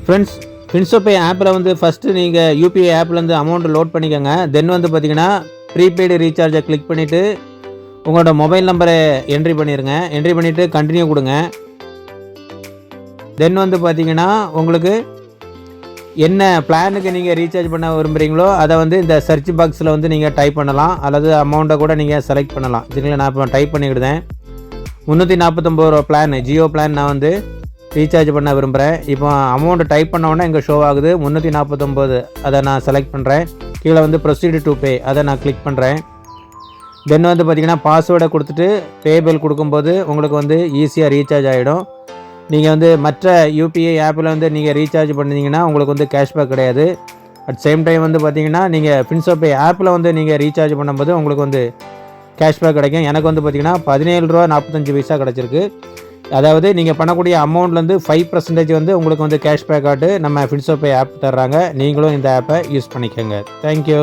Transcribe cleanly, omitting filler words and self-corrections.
Friends, ஃபின்சோபே ஆப்பில் வந்து first நீங்கள் யூபிஐ ஆப்லேருந்து அமௌண்ட் லோட் பண்ணிக்கோங்க. தென் வந்து பார்த்தீங்கன்னா ப்ரீபெய்டு ரீசார்ஜை கிளிக் பண்ணிவிட்டு உங்களோட மொபைல் நம்பரை என்ட்ரி பண்ணிடுங்க. என்ட்ரி பண்ணிவிட்டு கண்டினியூ கொடுங்க. தென் வந்து பார்த்தீங்கன்னா உங்களுக்கு என்ன பிளானுக்கு நீங்கள் ரீசார்ஜ் பண்ண விரும்புகிறீங்களோ அதை வந்து இந்த சர்ச் பாக்ஸில் வந்து நீங்கள் டைப் பண்ணலாம், அல்லது அமௌண்ட்டை கூட நீங்கள் செலக்ட் பண்ணலாம். சரிங்களா, நான் இப்போ டைப் பண்ணிக்கிடுதேன். 349 ரூபா பிளான், ஜியோ பிளான் நான் வந்து ரீசார்ஜ் பண்ண விரும்புகிறேன். இப்போ அமௌண்ட்டு டைப் பண்ணோன்னே இங்கே ஷோ ஆகுது 349. அதை நான் செலக்ட் பண்ணுறேன். கீழே வந்து ப்ரொசீடு டு பே அதை நான் கிளிக் பண்ணுறேன். தென் வந்து பார்த்திங்கன்னா பாஸ்வேர்டை கொடுத்துட்டு பேபிள் கொடுக்கும்போது உங்களுக்கு வந்து ஈஸியாக ரீசார்ஜ் ஆகிடும். நீங்கள் வந்து மற்ற யூபிஐ ஆப்பில் வந்து நீங்கள் ரீசார்ஜ் பண்ணிங்கன்னா உங்களுக்கு வந்து கேஷ்பேக் கிடையாது. அட் சேம் டைம் வந்து பார்த்திங்கன்னா நீங்கள் ஃபின்சோபே ஆப்பில் வந்து நீங்கள் ரீசார்ஜ் பண்ணும்போது உங்களுக்கு வந்து கேஷ்பேக் கிடைக்கும். எனக்கு வந்து பார்த்திங்கன்னா 17 ரூபா 45 பைசா கிடச்சிருக்கு. அதாவது நீங்கள் பண்ணக்கூடிய அமௌண்ட்லேருந்து 5% வந்து உங்களுக்கு வந்து கேஷ்பேக் ஆட்டு நம்ம ஃபின்சோபே ஆப் தர்றாங்க. நீங்களும் இந்த ஆப்பை யூஸ் பண்ணிக்கோங்க. தேங்க்யூ.